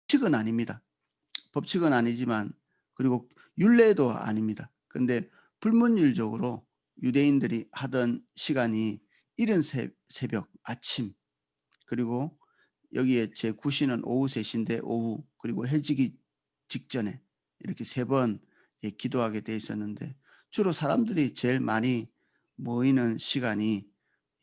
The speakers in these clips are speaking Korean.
법칙은 아닙니다. 법칙은 아니지만 그리고 율례도 아닙니다. 근데 불문율적으로 유대인들이 하던 시간이 이른 새벽 아침, 그리고 여기에 제9 시는 오후 3 시인데 오후, 그리고 해지기 직전에 이렇게 3번 기도하게 돼 있었는데, 주로 사람들이 제일 많이 모이는 시간이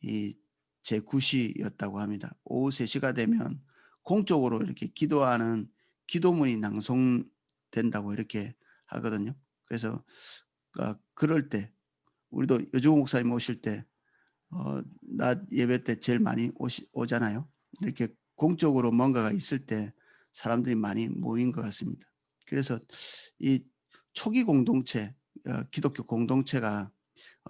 이 제9 시였다고 합니다. 오후 3 시가 되면 공적으로 이렇게 기도하는 기도문이 낭송된다고 이렇게 하거든요. 그래서 그럴 때 우리도 여주고 목사님 오실 때 낮 예배 때 제일 많이 오잖아요. 이렇게 공적으로 뭔가가 있을 때 사람들이 많이 모인 것 같습니다. 그래서 이 초기 공동체, 기독교 공동체가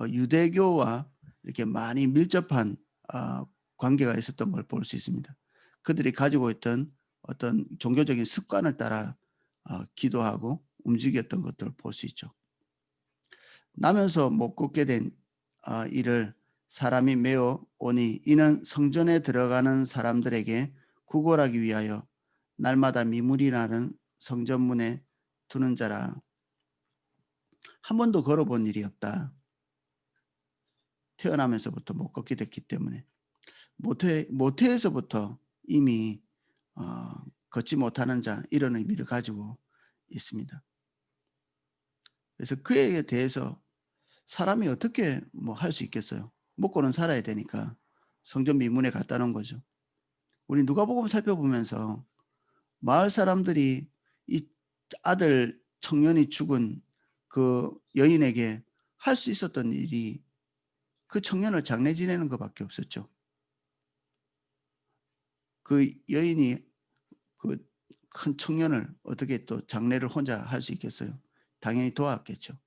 유대교와 이렇게 많이 밀접한 어 관계가 있었던 걸 볼 수 있습니다. 그들이 가지고 있던 어떤 종교적인 습관을 따라 기도하고 움직였던 것들을 볼 수 있죠. 나면서 못 걷게 된 일을 사람이 메어 오니 이는 성전에 들어가는 사람들에게 구걸하기 위하여 날마다 미물이 나는 성전문에 두는 자라. 한 번도 걸어본 일이 없다. 태어나면서부터 못 걷게 됐기 때문에 모태에서부터 이미 어 걷지 못하는 자, 이런 의미를 가지고 있습니다. 그래서 그에 대해서 사람이 어떻게 뭐 할 수 있겠어요. 먹고는 살아야 되니까 성전 미문에 갖다 놓은 거죠. 우리 누가복음 살펴보면서 마을 사람들이 이 아들 청년이 죽은 그 여인에게 할 수 있었던 일이 그 청년을 장례 지내는 것 밖에 없었죠. 그 여인이 그 큰 청년을 어떻게 또 장례를 혼자 할 수 있겠어요? 당연히 도왔겠죠.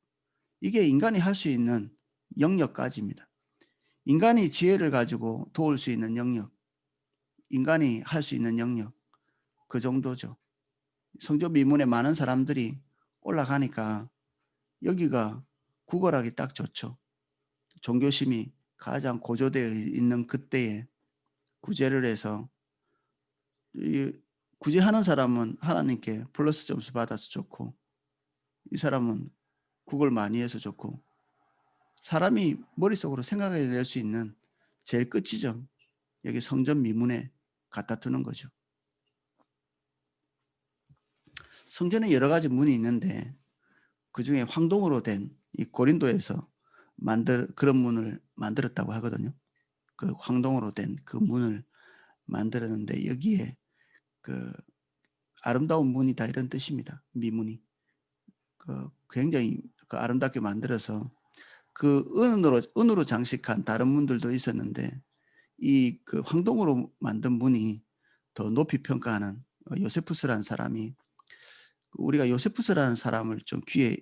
이게 인간이 할 수 있는 영역까지입니다. 인간이 지혜를 가지고 도울 수 있는 영역, 인간이 할 수 있는 영역, 그 정도죠. 성전 미문에 많은 사람들이 올라가니까 여기가 구걸하기 딱 좋죠. 종교심이 가장 고조되어 있는 그때에 구제를 해서, 이 구제하는 사람은 하나님께 플러스 점수 받아서 좋고, 이 사람은 구걸 많이 해서 좋고, 사람이 머릿속으로 생각해 낼 수 있는 제일 끝 지점, 여기 성전 미문에 갖다 두는 거죠. 성전에 여러 가지 문이 있는데 그중에 황동으로 된 이 고린도에서 그런 문을 만들었다고 하거든요. 그 황동으로 된 그 문을 만들었는데 여기에 그 "아름다운 문이다." 이런 뜻입니다, 미문이. 굉장히 아름답게 만들어서 그 은으로 장식한 다른 문들도 있었는데 이 황동으로 만든 문이 더 높이 평가하는 요세푸스라는 사람이, 우리가 요세푸스라는 사람을 좀 귀에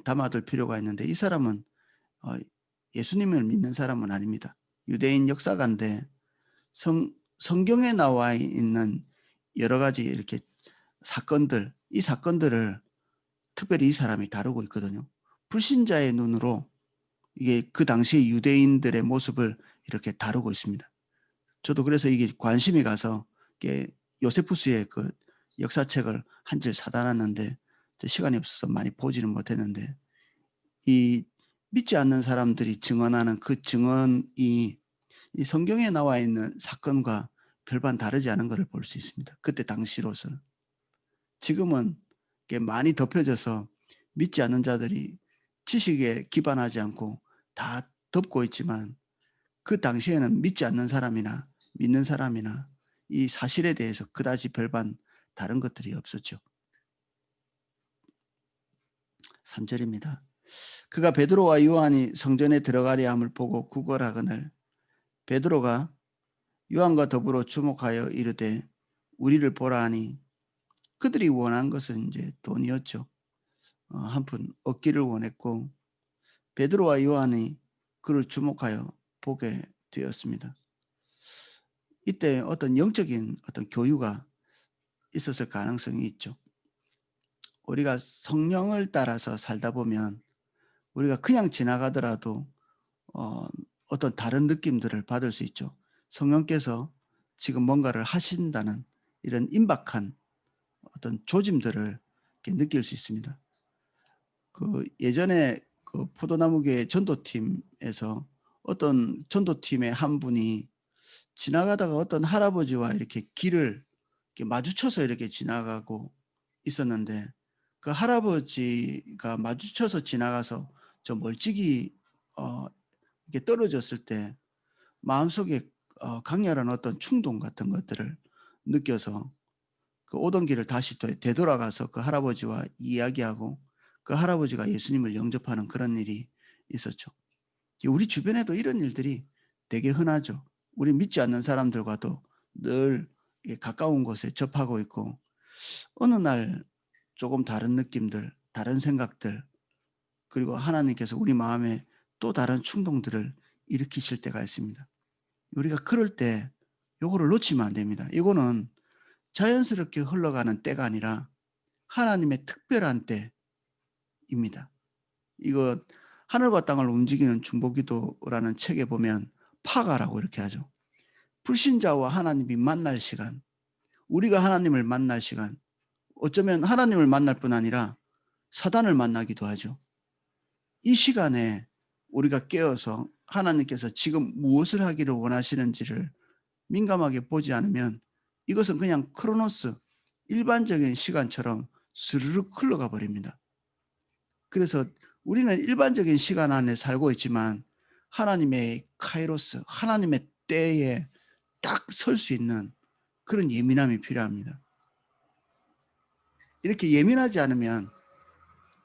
담아둘 필요가 있는데, 이 사람은 어 예수님을 믿는 사람은 아닙니다. 유대인 역사가인데 성경에 나와 있는 여러 가지 이렇게 사건들, 이 사건들을 특별히 이 사람이 다루고 있거든요. 불신자의 눈으로 이게 그 당시 유대인들의 모습을 이렇게 다루고 있습니다. 저도 그래서 이게 관심이 가서 이게 요세푸스의 그 역사책을 한 질 사다 놨는데 시간이 없어서 많이 보지는 못했는데, 이 믿지 않는 사람들이 증언하는 그 증언이 이 성경에 나와 있는 사건과 별반 다르지 않은 것을 볼 수 있습니다, 그때 당시로서는. 지금은 이게 많이 덮여져서 믿지 않는 자들이 지식에 기반하지 않고 다 덮고 있지만, 그 당시에는 믿지 않는 사람이나 믿는 사람이나 이 사실에 대해서 그다지 별반 다른 것들이 없었죠. 3 절입니다. 그가 베드로와 요한이 성전에 들어가려 함을 보고 구걸하거늘 베드로가 요한과 더불어 주목하여 이르되 우리를 보라 하니, 그들이 원한 것은 이제 돈이었죠. 한 푼 얻기를 원했고 베드로와 요한이 그를 주목하여 보게 되었습니다. 이때 어떤 영적인 어떤 교유가 있었을 가능성이 있죠. 우리가 성령을 따라서 살다 보면 우리가 그냥 지나가더라도 어 어떤 다른 느낌들을 받을 수 있죠. 성령께서 지금 뭔가를 하신다는 이런 임박한 어떤 조짐들을 이렇게 느낄 수 있습니다. 그 예전에 그 포도나무교회 전도팀에서 어떤 전도팀의 한 분이 지나가다가 어떤 할아버지와 이렇게 길을 이렇게 마주쳐서 이렇게 지나가고 있었는데, 그 할아버지가 마주쳐서 지나가서 저 멀찍이 어 이렇게 떨어졌을 때 마음속에 강렬한 어떤 충동 같은 것들을 느껴서 그 오던 길을 다시 되돌아가서 그 할아버지와 이야기하고 그 할아버지가 예수님을 영접하는 그런 일이 있었죠. 우리 주변에도 이런 일들이 되게 흔하죠. 우리 믿지 않는 사람들과도 늘 가까운 곳에 접하고 있고, 어느 날 조금 다른 느낌들, 다른 생각들, 그리고 하나님께서 우리 마음에 또 다른 충동들을 일으키실 때가 있습니다. 우리가 그럴 때 요거를 놓치면 안 됩니다. 이거는 자연스럽게 흘러가는 때가 아니라 하나님의 특별한 때입니다. 이거 하늘과 땅을 움직이는 중보기도라는 책에 보면 파가라고 이렇게 하죠. 불신자와 하나님이 만날 시간, 우리가 하나님을 만날 시간, 어쩌면 하나님을 만날 뿐 아니라 사단을 만나기도 하죠. 이 시간에 우리가 깨어서 하나님께서 지금 무엇을 하기를 원하시는지를 민감하게 보지 않으면 이것은 그냥 크로노스, 일반적인 시간처럼 스르륵 흘러가 버립니다. 그래서 우리는 일반적인 시간 안에 살고 있지만 하나님의 카이로스, 하나님의 때에 딱 설 수 있는 그런 예민함이 필요합니다. 이렇게 예민하지 않으면,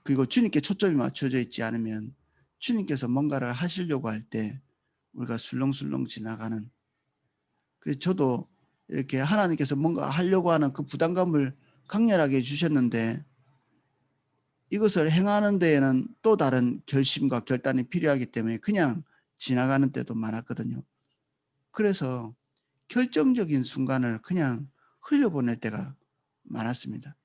그리고 주님께 초점이 맞춰져 있지 않으면 주님께서 뭔가를 하시려고 할 때 우리가 술렁술렁 지나가는, 그래서 저도 이렇게 하나님께서 뭔가 하려고 하는 그 부담감을 강렬하게 주셨는데 이것을 행하는 데에는 또 다른 결심과 결단이 필요하기 때문에 그냥 지나가는 때도 많았거든요. 그래서 결정적인 순간을 그냥 흘려보낼 때가 많았습니다.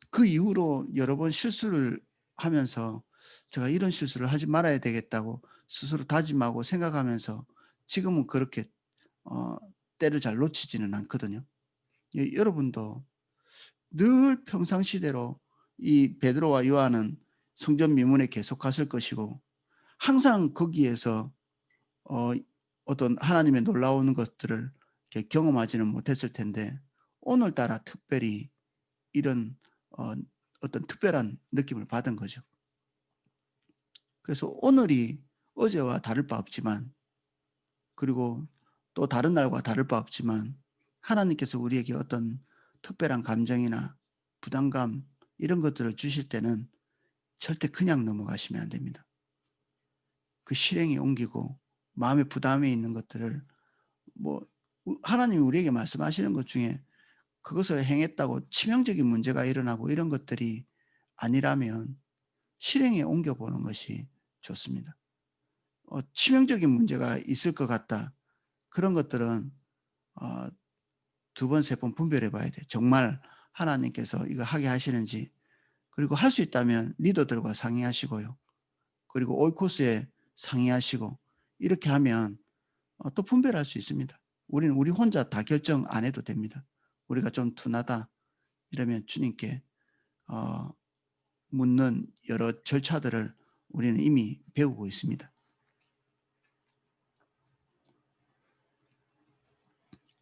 그 이후로 여러 번 실수를 하면서 제가 이런 실수를 하지 말아야 되겠다고 스스로 다짐하고 생각하면서 지금은 그렇게 어 때를 잘 놓치지는 않거든요. 여러분도 늘 평상시대로 이 베드로와 요한은 성전 미문에 계속 갔을 것이고 항상 거기에서 어 어떤 하나님의 놀라운 것들을 이렇게 경험하지는 못했을 텐데 오늘따라 특별히 이런 어 어떤 특별한 느낌을 받은 거죠. 그래서 오늘이 어제와 다를 바 없지만, 그리고 또 다른 날과 다를 바 없지만 하나님께서 우리에게 어떤 특별한 감정이나 부담감 이런 것들을 주실 때는 절대 그냥 넘어가시면 안 됩니다. 그 실행에 옮기고 마음의 부담이 있는 것들을, 뭐 하나님이 우리에게 말씀하시는 것 중에 그것을 행했다고 치명적인 문제가 일어나고 이런 것들이 아니라면 실행에 옮겨 보는 것이 좋습니다. 치명적인 문제가 있을 것 같다. 그런 것들은 어 두 번, 세 번 분별해 봐야 돼요. 정말 하나님께서 이거 하게 하시는지. 그리고 할 수 있다면 리더들과 상의하시고요. 그리고 오이코스에 상의하시고 이렇게 하면 또 분별할 수 있습니다. 우리는 우리 혼자 다 결정 안 해도 됩니다. 우리가 좀 둔하다 이러면 주님께 어 묻는 여러 절차들을 우리는 이미 배우고 있습니다.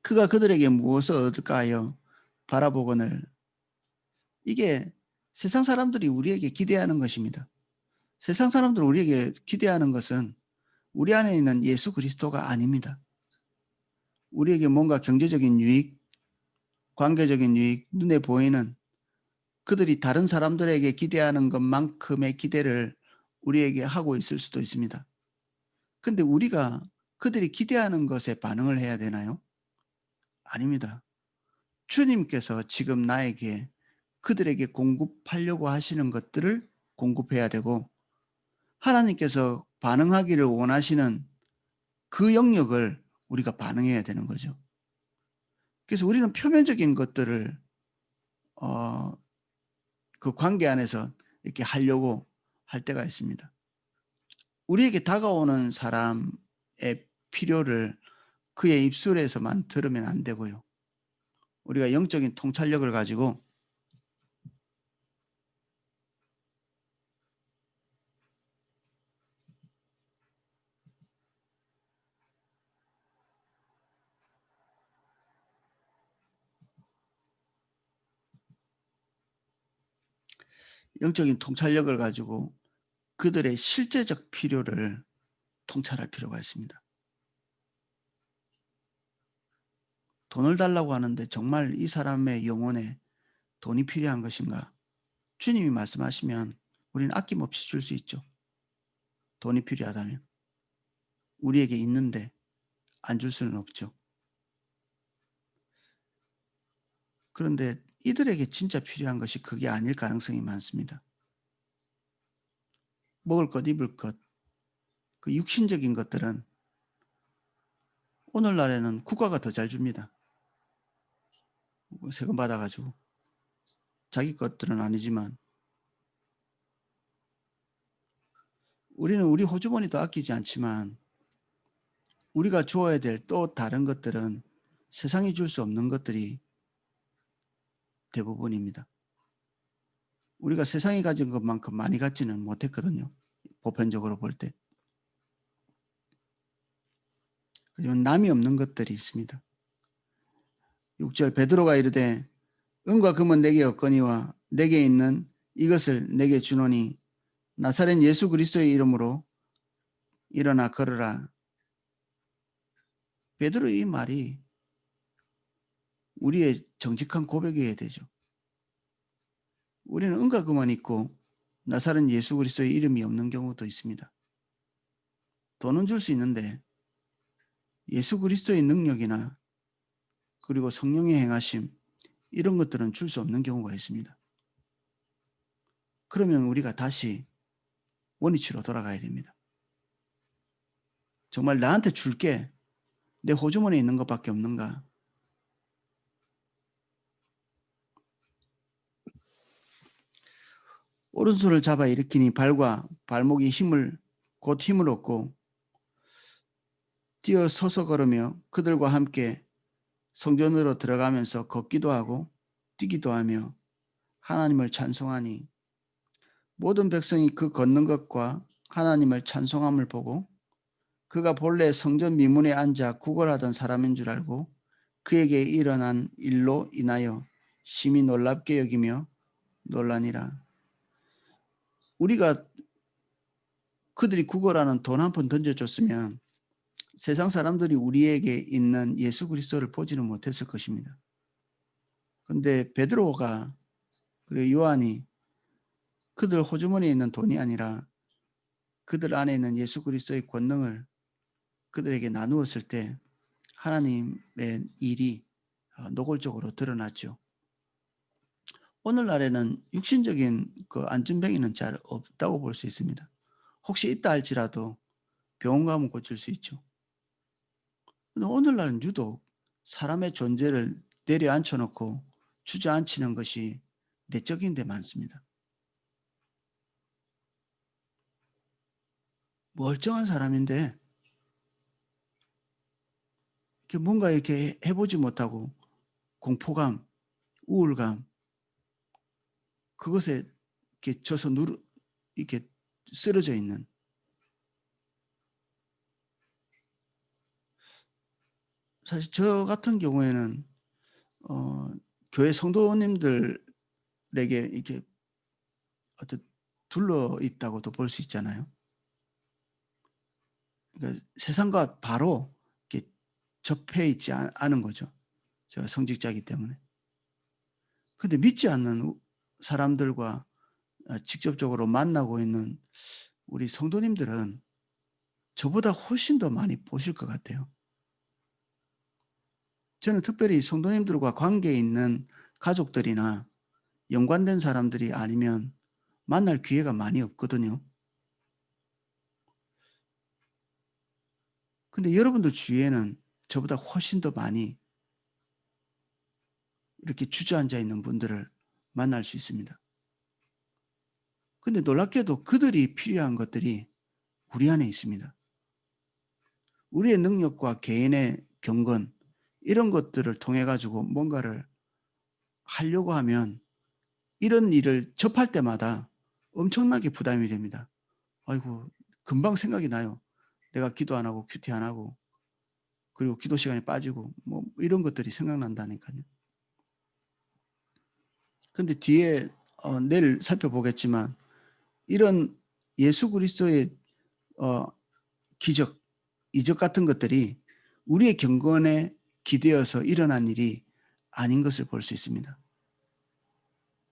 그가 그들에게 무엇을 얻을까 하여 바라보거늘. 이게 세상 사람들이 우리에게 기대하는 것입니다. 세상 사람들이 우리에게 기대하는 것은 우리 안에 있는 예수 그리스도가 아닙니다. 우리에게 뭔가 경제적인 유익, 관계적인 유익, 눈에 보이는, 그들이 다른 사람들에게 기대하는 것만큼의 기대를 우리에게 하고 있을 수도 있습니다. 근데 우리가 그들이 기대하는 것에 반응을 해야 되나요? 아닙니다. 주님께서 지금 나에게 그들에게 공급하려고 하시는 것들을 공급해야 되고, 하나님께서 반응하기를 원하시는 그 영역을 우리가 반응해야 되는 거죠. 그래서 우리는 표면적인 것들을 어 그 관계 안에서 이렇게 하려고 할 때가 있습니다. 우리에게 다가오는 사람의 필요를 그의 입술에서만 들으면 안 되고요. 우리가 영적인 통찰력을 가지고 그들의 실제적 필요를 통찰할 필요가 있습니다. 돈을 달라고 하는데 정말 이 사람의 영혼에 돈이 필요한 것인가? 주님이 말씀하시면 우리는 아낌없이 줄 수 있죠. 돈이 필요하다면. 우리에게 있는데 안 줄 수는 없죠. 그런데 이들에게 진짜 필요한 것이 그게 아닐 가능성이 많습니다. 먹을 것, 입을 것, 그 육신적인 것들은 오늘날에는 국가가 더 잘 줍니다. 세금 받아 가지고. 자기 것들은 아니지만 우리는 우리 호주머니도 아끼지 않지만 우리가 주어야 될 또 다른 것들은 세상이 줄 수 없는 것들이 대부분입니다. 우리가 세상이 가진 것만큼 많이 갖지는 못했거든요. 보편적으로 볼 때. 그리고 남이 없는 것들이 있습니다. 6절 베드로가 이르되 은과 금은 내게 없거니와 내게 있는 이것을 내게 주노니 나사렛 예수 그리스도의 이름으로 일어나 걸으라. 베드로의 이 말이 우리의 정직한 고백이어야 되죠. 우리는 은과 금은 있고 나사렛 예수 그리스도의 이름이 없는 경우도 있습니다. 돈은 줄 수 있는데 예수 그리스도의 능력이나 그리고 성령의 행하심 이런 것들은 줄 수 없는 경우가 있습니다. 그러면 우리가 다시 원위치로 돌아가야 됩니다. 정말 나한테 줄게 내 호주머니에 있는 것밖에 없는가? 오른손을 잡아 일으키니 발과 발목이 곧 힘을 얻고 뛰어 서서 걸으며 그들과 함께 성전으로 들어가면서 걷기도 하고 뛰기도 하며 하나님을 찬송하니 모든 백성이 그 걷는 것과 하나님을 찬송함을 보고 그가 본래 성전 미문에 앉아 구걸하던 사람인 줄 알고 그에게 일어난 일로 인하여 심히 놀랍게 여기며 놀라니라. 우리가 그들이 구걸하는 돈 한 푼 던져줬으면 세상 사람들이 우리에게 있는 예수 그리스도를 보지는 못했을 것입니다. 그런데 베드로가 그리고 요한이 그들 호주머니에 있는 돈이 아니라 그들 안에 있는 예수 그리스도의 권능을 그들에게 나누었을 때 하나님의 일이 노골적으로 드러났죠. 오늘날에는 육신적인 그 안전뱅이는 잘 없다고 볼 수 있습니다. 혹시 있다 할지라도 병원 가면 고칠 수 있죠. 근데 오늘날은 유독 사람의 존재를 내려앉혀 놓고 주저앉히는 것이 내적인 데 많습니다. 멀쩡한 사람인데 뭔가 이렇게 해보지 못하고 공포감, 우울감, 그것에 이렇게 이렇게 쓰러져 있는 사실 저 같은 경우에는 교회 성도님들에게 이렇게 어떤 둘러 있다고도 볼 수 있잖아요. 그러니까 세상과 바로 이렇게 접해 있지 않은 거죠. 제가 성직자이기 때문에. 근데 믿지 않는 사람들과 직접적으로 만나고 있는 우리 성도님들은 저보다 훨씬 더 많이 보실 것 같아요. 저는 특별히 성도님들과 관계에 있는 가족들이나 연관된 사람들이 아니면 만날 기회가 많이 없거든요. 근데 여러분들 주위에는 저보다 훨씬 더 많이 이렇게 주저앉아 있는 분들을 만날 수 있습니다. 근데 놀랍게도 그들이 필요한 것들이 우리 안에 있습니다. 우리의 능력과 개인의 경건 이런 것들을 통해 가지고 뭔가를 하려고 하면 이런 일을 접할 때마다 엄청나게 부담이 됩니다. 아이고 금방 생각이 나요. 내가 기도 안 하고 큐티 안 하고 그리고 기도 시간에 빠지고 뭐 이런 것들이 생각난다니까요. 근데 뒤에 내일 살펴보겠지만 이런 예수 그리스도의 어 기적, 이적 같은 것들이 우리의 경건에 기대어서 일어난 일이 아닌 것을 볼 수 있습니다.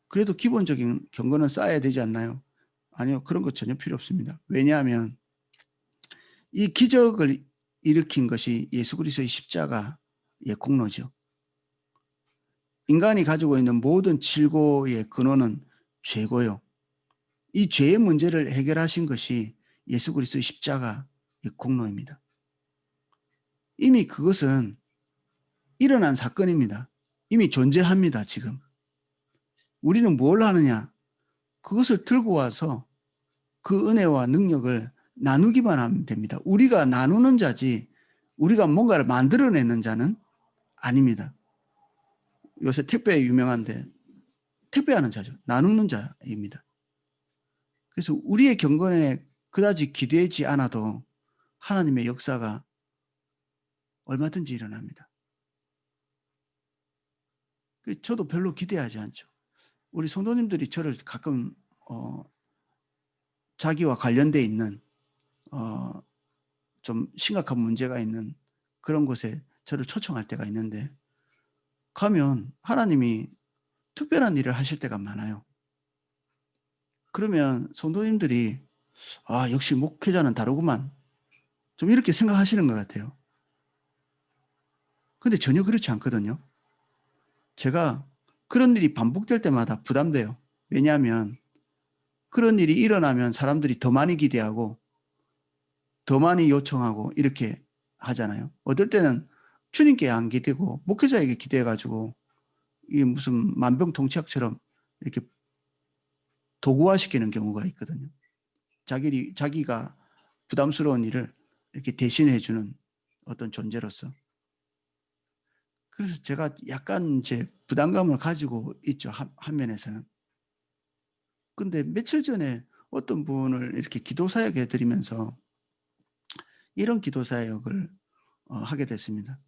그래도 기본적인 경건은 쌓아야 되지 않나요? 아니요. 그런 거 전혀 필요 없습니다. 왜냐하면 이 기적을 일으킨 것이 예수 그리스도의 십자가의 공로죠. 인간이 가지고 있는 모든 질고의 근원은 죄고요. 이 죄의 문제를 해결하신 것이 예수 그리스도의 십자가의 공로입니다. 이미 그것은 일어난 사건입니다. 이미 존재합니다, 지금. 우리는 뭘 하느냐? 그것을 들고 와서 그 은혜와 능력을 나누기만 하면 됩니다. 우리가 나누는 자지 우리가 뭔가를 만들어내는 자는 아닙니다. 요새 택배 유명한데 택배하는 자죠. 나누는 자입니다. 그래서 우리의 경건에 그다지 기대지 않아도 하나님의 역사가 얼마든지 일어납니다. 저도 별로 기대하지 않죠. 우리 성도님들이 저를 가끔 자기와 관련돼 있는 어, 좀 심각한 문제가 있는 그런 곳에 저를 초청할 때가 있는데 가면 하나님이 특별한 일을 하실 때가 많아요. 그러면 성도님들이 아, 역시 목회자는 다르구만. 좀 이렇게 생각하시는 것 같아요. 근데 전혀 그렇지 않거든요. 제가 그런 일이 반복될 때마다 부담돼요. 왜냐하면 그런 일이 일어나면 사람들이 더 많이 기대하고 더 많이 요청하고 이렇게 하잖아요. 어떨 때는 주님께 안 기대고 목회자에게 기대해가지고 이게 무슨 만병통치약처럼 이렇게 도구화시키는 경우가 있거든요. 자기가 부담스러운 일을 이렇게 대신해주는 어떤 존재로서. 그래서 제가 약간 이제 부담감을 가지고 있죠. 한 면에서는. 근데 며칠 전에 어떤 분을 이렇게 기도 사역해 드리면서 이런 기도 사역을 하게 됐습니다.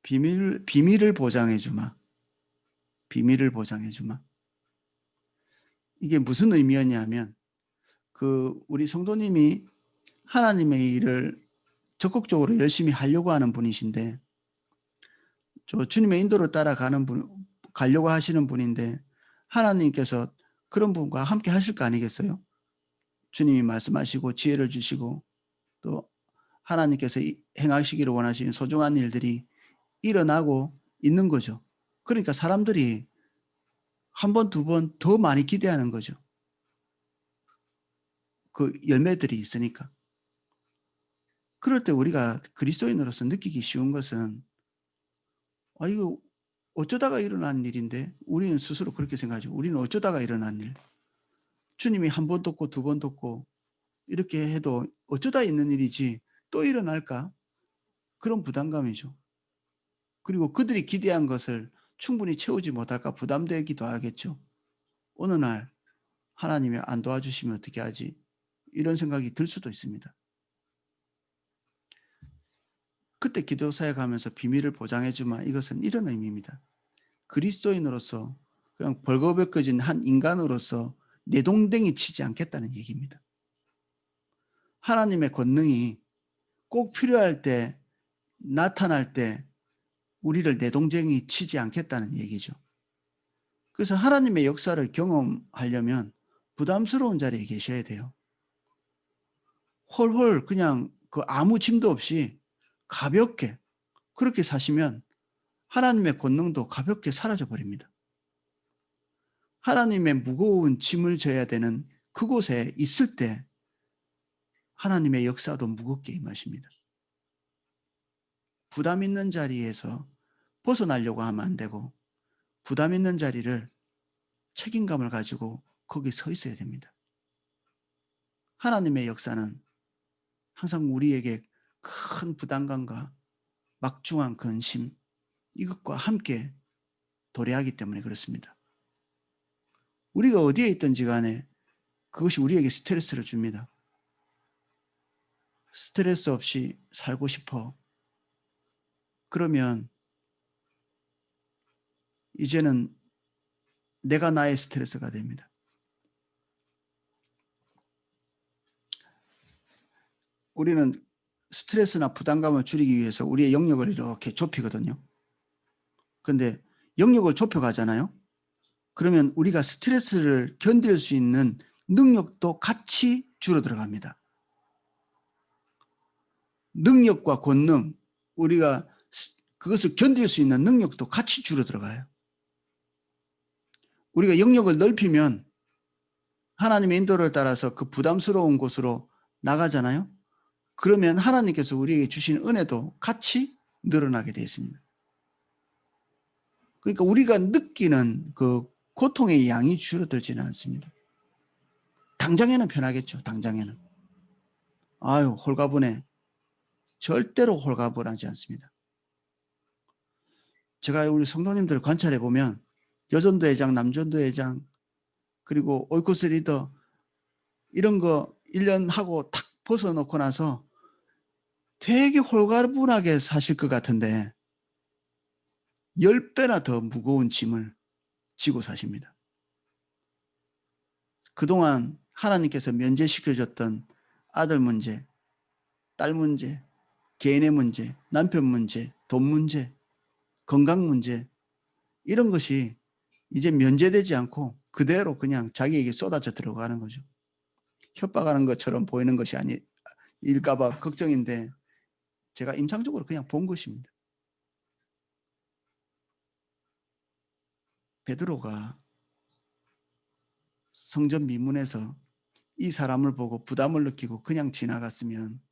비밀을 보장해 주마. 비밀을 보장해 주마. 이게 무슨 의미였냐면 우리 성도님이 하나님의 일을 적극적으로 열심히 하려고 하는 분이신데 주님의 인도를 따라가는 가려고 하시는 분인데 하나님께서 그런 분과 함께 하실 거 아니겠어요? 주님이 말씀하시고 지혜를 주시고 또 하나님께서 행하시기를 원하시는 소중한 일들이 일어나고 있는 거죠. 그러니까 사람들이 한 번, 두 번 더 많이 기대하는 거죠. 그 열매들이 있으니까. 그럴 때 우리가 그리스도인으로서 느끼기 쉬운 것은 이거 어쩌다가 일어난 일인데 우리는 스스로 그렇게 생각하죠. 우리는 어쩌다가 일어난 일. 주님이 한 번 돕고 두 번 돕고 이렇게 해도 어쩌다 있는 일이지 또 일어날까? 그런 부담감이죠. 그리고 그들이 기대한 것을 충분히 채우지 못할까 부담되기도 하겠죠. 어느 날 하나님이 안 도와주시면 어떻게 하지? 이런 생각이 들 수도 있습니다. 그때 기도 사역하면서 비밀을 보장해 주마 이것은 이런 의미입니다. 그리스도인으로서 그냥 벌거벗겨진 한 인간으로서 내동댕이 치지 않겠다는 얘기입니다. 하나님의 권능이 꼭 필요할 때 나타날 때 우리를 내동댕이 치지 않겠다는 얘기죠. 그래서 하나님의 역사를 경험하려면 부담스러운 자리에 계셔야 돼요. 홀홀 그냥 아무 짐도 없이 가볍게 그렇게 사시면 하나님의 권능도 가볍게 사라져 버립니다. 하나님의 무거운 짐을 져야 되는 그곳에 있을 때 하나님의 역사도 무겁게 임하십니다. 부담 있는 자리에서 벗어나려고 하면 안 되고 부담 있는 자리를 책임감을 가지고 거기 서 있어야 됩니다. 하나님의 역사는 항상 우리에게 큰 부담감과 막중한 근심 이것과 함께 도래하기 때문에 그렇습니다. 우리가 어디에 있든지 간에 그것이 우리에게 스트레스를 줍니다. 스트레스 없이 살고 싶어. 그러면 이제는 내가 나의 스트레스가 됩니다. 우리는 스트레스나 부담감을 줄이기 위해서 우리의 영역을 이렇게 좁히거든요. 그런데 영역을 좁혀가잖아요. 그러면 우리가 스트레스를 견딜 수 있는 능력도 같이 줄어들어갑니다. 능력과 권능, 우리가 그것을 견딜 수 있는 능력도 같이 줄어들어가요. 우리가 영역을 넓히면 하나님의 인도를 따라서 그 부담스러운 곳으로 나가잖아요. 그러면 하나님께서 우리에게 주신 은혜도 같이 늘어나게 되어 있습니다. 그러니까 우리가 느끼는 그 고통의 양이 줄어들지는 않습니다. 당장에는 편하겠죠. 당장에는. 아유, 홀가분해. 절대로 홀가분하지 않습니다. 제가 우리 성도님들 관찰해 보면 여전도 회장, 남전도 회장, 그리고 오이코스 리더 이런 거 1년 하고 탁 벗어놓고 나서 되게 홀가분하게 사실 것 같은데 10배나 더 무거운 짐을 지고 사십니다. 그동안 하나님께서 면제시켜줬던 아들 문제, 딸 문제, 개인의 문제, 남편 문제, 돈 문제, 건강 문제 이런 것이 이제 면제되지 않고 그대로 그냥 자기에게 쏟아져 들어가는 거죠. 협박하는 것처럼 보이는 것이 아닐까 봐 걱정인데 제가 임상적으로 그냥 본 것입니다. 베드로가 성전 미문에서 이 사람을 보고 부담을 느끼고 그냥 지나갔으면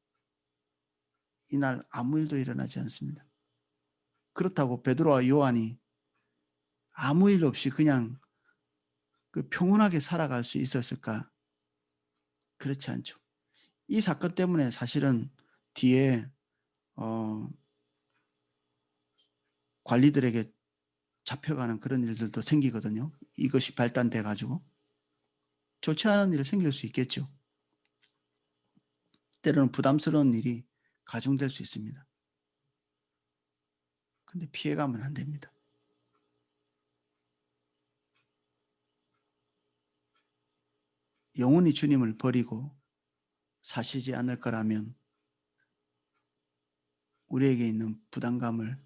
이날 아무 일도 일어나지 않습니다. 그렇다고 베드로와 요한이 아무 일 없이 그냥 그 평온하게 살아갈 수 있었을까? 그렇지 않죠. 이 사건 때문에 사실은 뒤에 관리들에게 잡혀가는 그런 일들도 생기거든요. 이것이 발단돼 가지고 좋지 않은 일이 생길 수 있겠죠. 때로는 부담스러운 일이 가중될 수 있습니다. 근데 피해가면 안 됩니다. 영원히 주님을 버리고 사시지 않을 거라면 우리에게 있는 부담감을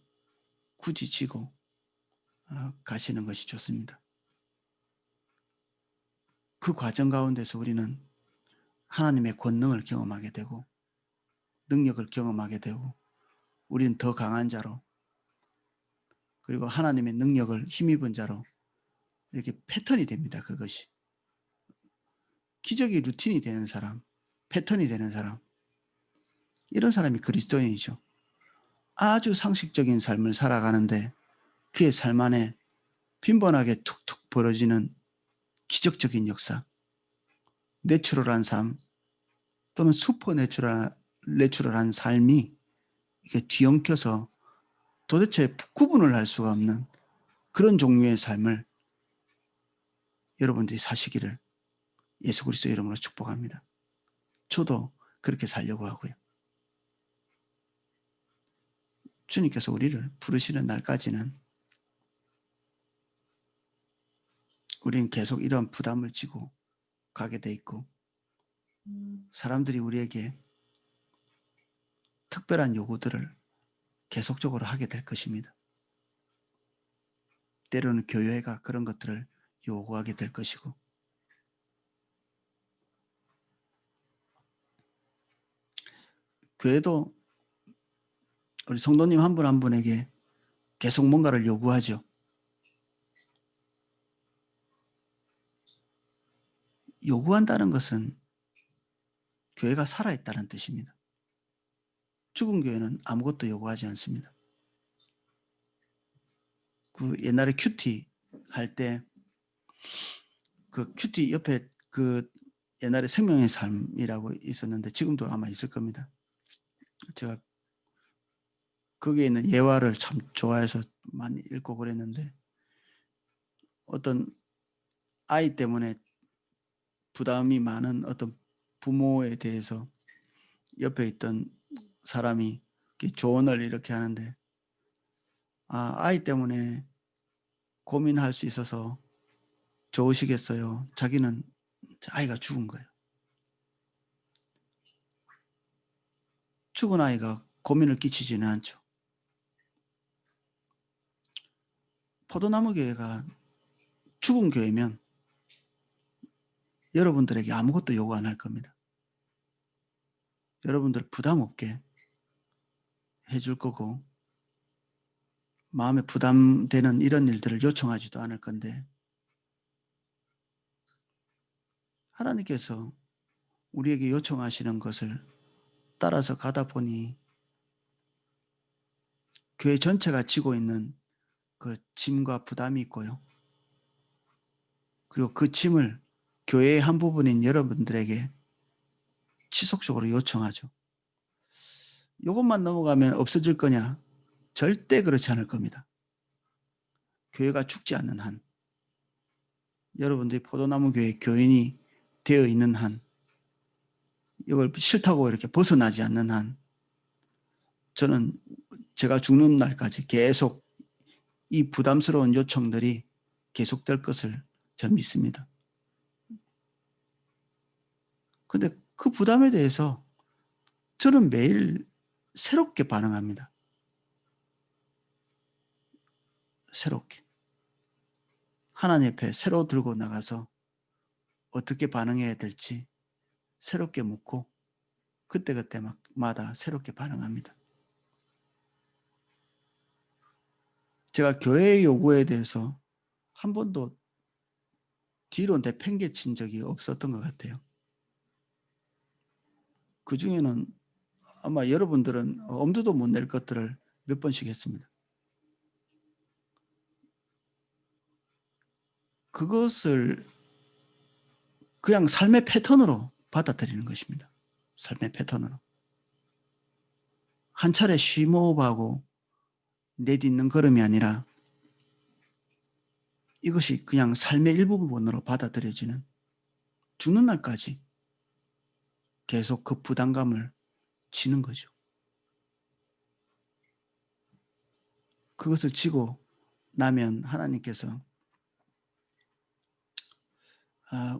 굳이 지고 가시는 것이 좋습니다. 그 과정 가운데서 우리는 하나님의 권능을 경험하게 되고 능력을 경험하게 되고 우리는 더 강한 자로 그리고 하나님의 능력을 힘입은 자로 이렇게 패턴이 됩니다. 그것이. 기적이 루틴이 되는 사람, 패턴이 되는 사람 이런 사람이 그리스도인이죠. 아주 상식적인 삶을 살아가는데 그의 삶 안에 빈번하게 툭툭 벌어지는 기적적인 역사, 내추럴한 삶 또는 슈퍼 내추럴한 삶이 이게 뒤엉켜서 도대체 구분을 할 수가 없는 그런 종류의 삶을 여러분들이 사시기를 예수 그리스도 이름으로 축복합니다. 저도 그렇게 살려고 하고요. 주님께서 우리를 부르시는 날까지는 우리는 계속 이런 부담을 지고 가게 돼 있고 사람들이 우리에게 특별한 요구들을 계속적으로 하게 될 것입니다. 때로는 교회가 그런 것들을 요구하게 될 것이고 교회도 우리 성도님 한 분 한 분에게 계속 뭔가를 요구하죠. 요구한다는 것은 교회가 살아있다는 뜻입니다. 죽은 교회는 아무것도 요구하지 않습니다. 그 옛날에 큐티 할 때 그 큐티 옆에 그 옛날에 생명의 삶이라고 있었는데 지금도 아마 있을 겁니다. 제가 거기에 있는 예화를 참 좋아해서 많이 읽고 그랬는데 어떤 아이 때문에 부담이 많은 어떤 부모에 대해서 옆에 있던 사람이 이렇게 조언을 이렇게 하는데, 아이 때문에 고민할 수 있어서 좋으시겠어요. 자기는 아이가 죽은 거예요. 죽은 아이가 고민을 끼치지는 않죠. 포도나무 교회가 죽은 교회면 여러분들에게 아무것도 요구 안 할 겁니다. 여러분들 부담 없게 해줄 거고, 마음에 부담되는 이런 일들을 요청하지도 않을 건데, 하나님께서 우리에게 요청하시는 것을 따라서 가다 보니 교회 전체가 지고 있는 그 짐과 부담이 있고요. 그리고 그 짐을 교회의 한 부분인 여러분들에게 지속적으로 요청하죠. 이것만 넘어가면 없어질 거냐? 절대 그렇지 않을 겁니다. 교회가 죽지 않는 한, 여러분들이 포도나무 교회 교인이 되어 있는 한, 이걸 싫다고 이렇게 벗어나지 않는 한, 저는 제가 죽는 날까지 계속 이 부담스러운 요청들이 계속될 것을 저는 믿습니다. 근데 그 부담에 대해서 저는 매일 새롭게 반응합니다. 새롭게. 하나님 앞에 새로 들고 나가서 어떻게 반응해야 될지 새롭게 묻고 그때그때마다 새롭게 반응합니다. 제가 교회의 요구에 대해서 한 번도 뒤로 내팽개친 적이 없었던 것 같아요. 그중에는 아마 여러분들은 엄두도 못 낼 것들을 몇 번씩 했습니다. 그것을 그냥 삶의 패턴으로 받아들이는 것입니다. 삶의 패턴으로. 한 차례 쉬모업하고 내딛는 걸음이 아니라 이것이 그냥 삶의 일부분으로 받아들여지는, 죽는 날까지 계속 그 부담감을 지는 거죠. 그것을 지고 나면 하나님께서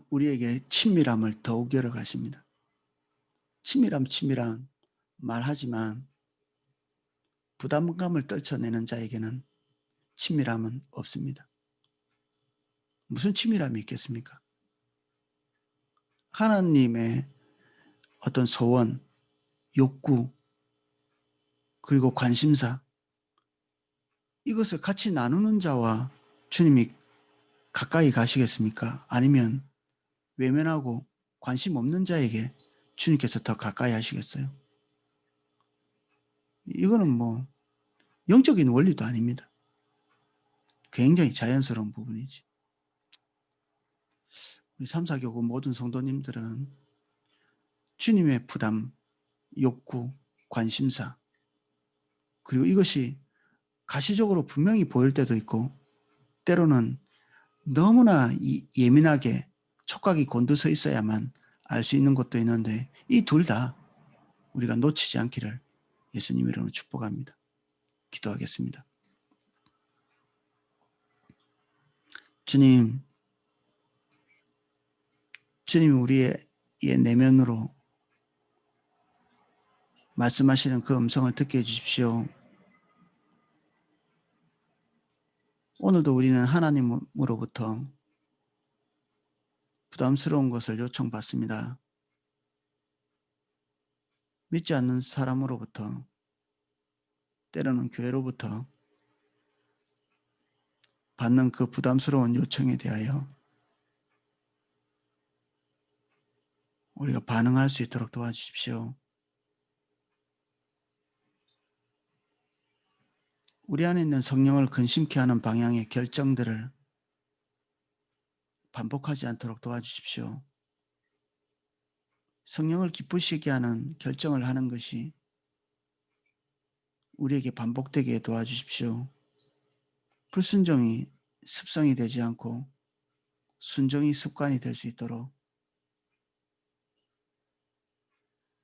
우리에게 친밀함을 더욱 열어가십니다. 친밀함 말하지만 부담감을 떨쳐내는 자에게는 친밀함은 없습니다. 무슨 친밀함이 있겠습니까? 하나님의 어떤 소원, 욕구, 그리고 관심사, 이것을 같이 나누는 자와 주님이 가까이 가시겠습니까? 아니면 외면하고 관심 없는 자에게 주님께서 더 가까이 하시겠어요? 이거는 뭐 영적인 원리도 아닙니다. 굉장히 자연스러운 부분이지. 우리 삼사교구 모든 성도님들은 주님의 부담, 욕구, 관심사, 그리고 이것이 가시적으로 분명히 보일 때도 있고 때로는 너무나 예민하게 촉각이 곤두서 있어야만 알 수 있는 것도 있는데, 이 둘 다 우리가 놓치지 않기를 예수님 이름으로 축복합니다. 기도하겠습니다. 주님, 주님 우리의 내면으로 말씀하시는 그 음성을 듣게 해주십시오. 오늘도 우리는 하나님으로부터 부담스러운 것을 요청받습니다. 믿지 않는 사람으로부터, 때로는 교회로부터 받는 그 부담스러운 요청에 대하여 우리가 반응할 수 있도록 도와주십시오. 우리 안에 있는 성령을 근심케 하는 방향의 결정들을 반복하지 않도록 도와주십시오. 성령을 기쁘시게 하는 결정을 하는 것이 우리에게 반복되게 도와주십시오. 불순종이 습성이 되지 않고 순종이 습관이 될 수 있도록,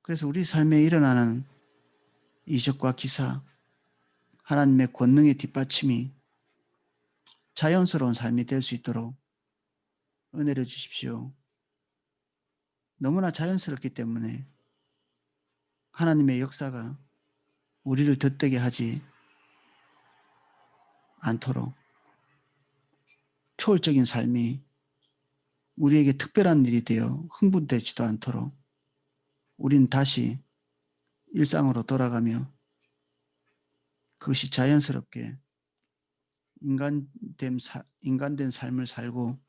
그래서 우리 삶에 일어나는 이적과 기사, 하나님의 권능의 뒷받침이 자연스러운 삶이 될 수 있도록 은혜를 주십시오. 너무나 자연스럽기 때문에 하나님의 역사가 우리를 덧되게 하지 않도록, 초월적인 삶이 우리에게 특별한 일이 되어 흥분되지도 않도록 우린 다시 일상으로 돌아가며 그것이 자연스럽게 인간된 삶을 살고,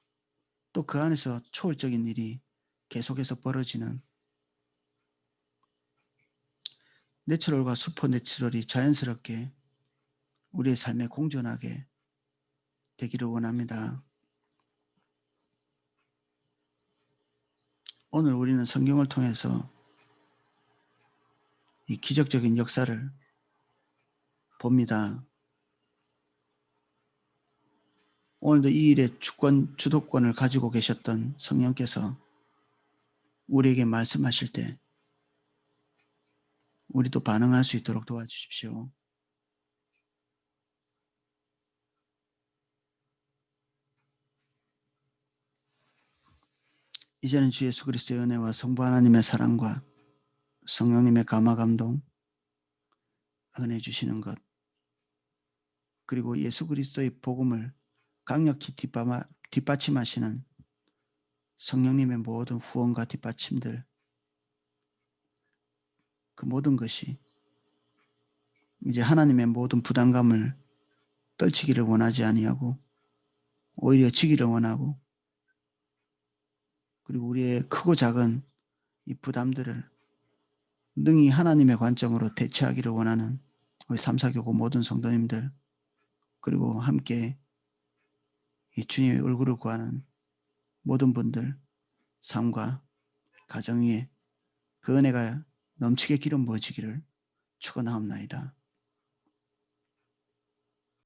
또 그 안에서 초월적인 일이 계속해서 벌어지는 내추럴과 슈퍼 내추럴이 자연스럽게 우리의 삶에 공존하게 되기를 원합니다. 오늘 우리는 성경을 통해서 이 기적적인 역사를 봅니다. 오늘도 이 일의 주도권을 가지고 계셨던 성령께서 우리에게 말씀하실 때 우리도 반응할 수 있도록 도와주십시오. 이제는 주 예수 그리스도의 은혜와 성부 하나님의 사랑과 성령님의 감화 감동, 은혜 주시는 것, 그리고 예수 그리스도의 복음을 강력히 뒷받침하시는 성령님의 모든 후원과 뒷받침들, 그 모든 것이 이제 하나님의 모든 부담감을 떨치기를 원하지 아니하고 오히려 지기를 원하고, 그리고 우리의 크고 작은 이 부담들을 능히 하나님의 관점으로 대체하기를 원하는 우리 삼사교구 모든 성도님들, 그리고 함께 이 주님의 얼굴을 구하는 모든 분들 삶과 가정 위에 그 은혜가 넘치게 기름 부어지기를 축원하옵나이다.